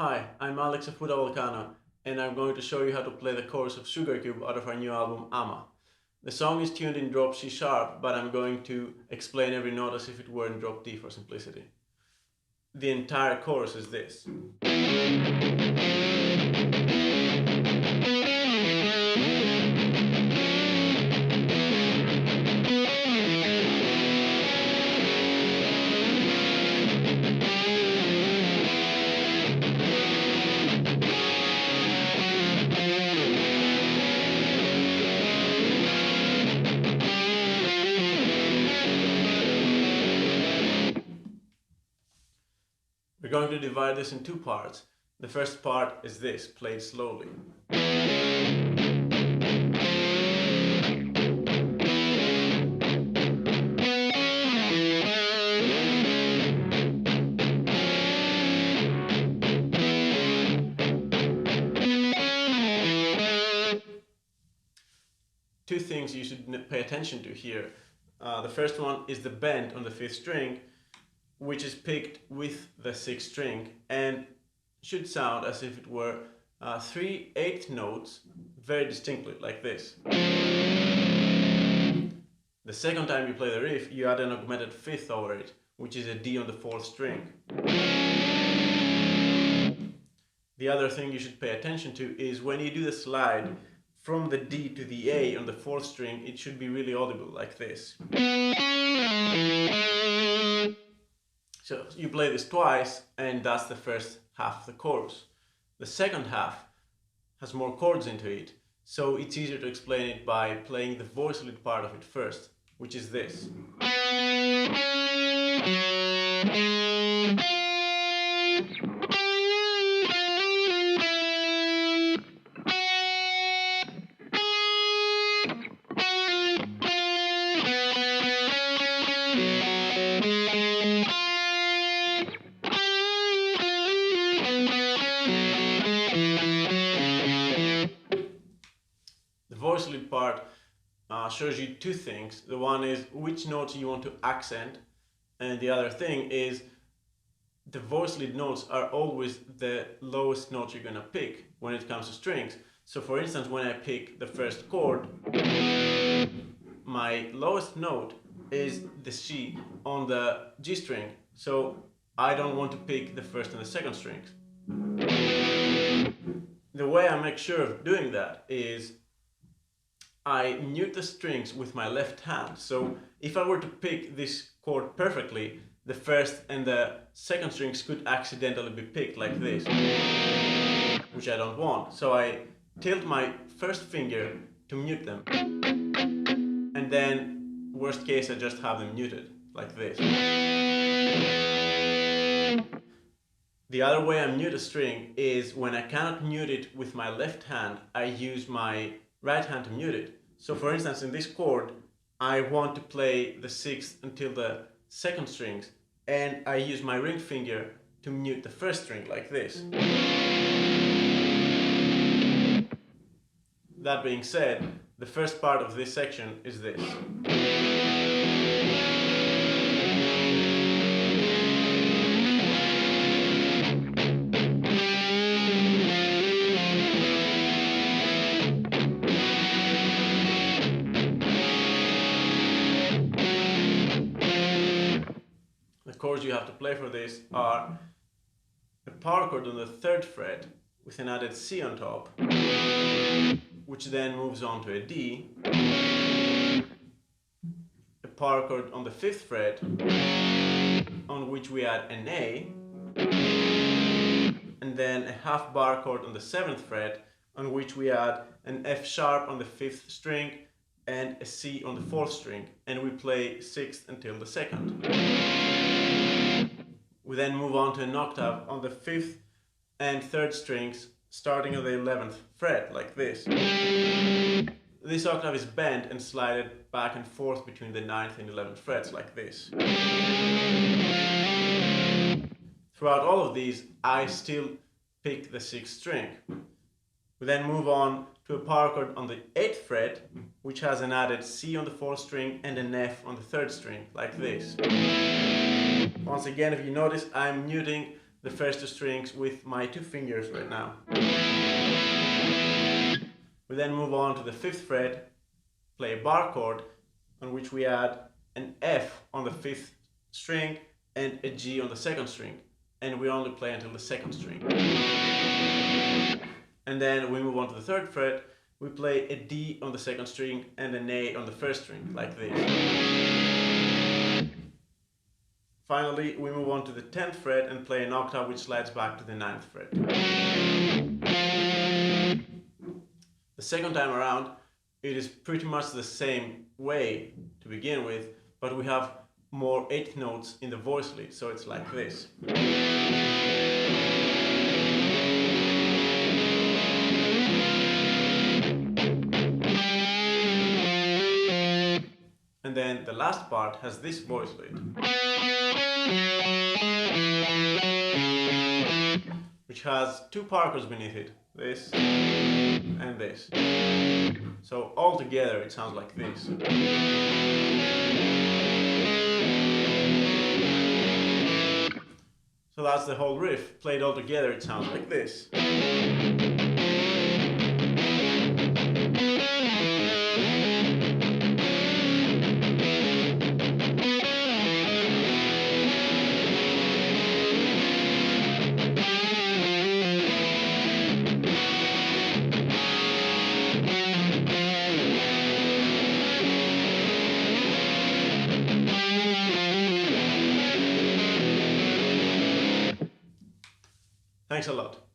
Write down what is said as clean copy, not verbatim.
Hi, I'm Alex of Puta Volcano, and I'm going to show you how to play the chorus of Sugar Cube out of our new album AMMA. The song is tuned in drop C sharp, but I'm going to explain every note as if it were in drop D for simplicity. The entire chorus is this. We're going to divide this in two parts. The first part is this, played slowly. Two things you should pay attention to here. The first one is the bend on the fifth string, which is picked with the sixth string and should sound as if it were 3/8 notes very distinctly, like this. The second time you play the riff, you add an augmented fifth over it, which is a D on the fourth string. The other thing you should pay attention to is when you do the slide from the D to the A on the fourth string, it should be really audible, like this. So you play this twice, and that's the first half of the chorus. The second half has more chords into it, so it's easier to explain it by playing the voiceless part of it first, which is this. The voice lead part shows you two things. The one is which notes you want to accent, and the other thing is the voice lead notes are always the lowest notes you're gonna pick when it comes to strings. So for instance, when I pick the first chord, my lowest note is the C on the G string, so I don't want to pick the first and the second strings. The way I make sure of doing that is I mute the strings with my left hand. So if I were to pick this chord perfectly, the first and the second strings could accidentally be picked like this, which I don't want. So I tilt my first finger to mute them, and then worst case I just have them muted like this. The other way I mute a string is when I cannot mute it with my left hand, I use my right hand to mute it. So for instance, in this chord, I want to play the sixth until the second strings, and I use my ring finger to mute the first string like this. That being said, the first part of this section is this. The chords you have to play for this are a power chord on the third fret with an added C on top, which then moves on to a D, a power chord on the fifth fret on which we add an A, and then a half bar chord on the seventh fret on which we add an F sharp on the fifth string and a C on the fourth string, and we play sixth until the second. We then move on to an octave on the fifth and third strings, starting at the 11th fret, like this. This octave is bent and slided back and forth between the 9th and 11th frets, like this. Throughout all of these, I still pick the 6th string. We then move on to a power chord on the 8th fret, which has an added C on the 4th string and an F on the 3rd string, like this. Once again, if you notice, I'm muting the first two strings with my two fingers right now. We then move on to the 5th fret, play a bar chord on which we add an F on the 5th string and a G on the 2nd string, and we only play until the 2nd string. And then we move on to the 3rd fret, we play a D on the 2nd string and an A on the 1st string, like this. Finally, we move on to the 10th fret and play an octave which slides back to the 9th fret. The second time around, it is pretty much the same way to begin with, but we have more 8th notes in the voice lead, so it's like this. And then the last part has this voice lead, which has two power chords beneath it, this and this. So all together it sounds like this. So that's the whole riff. Played all together it sounds like this. Thanks a lot.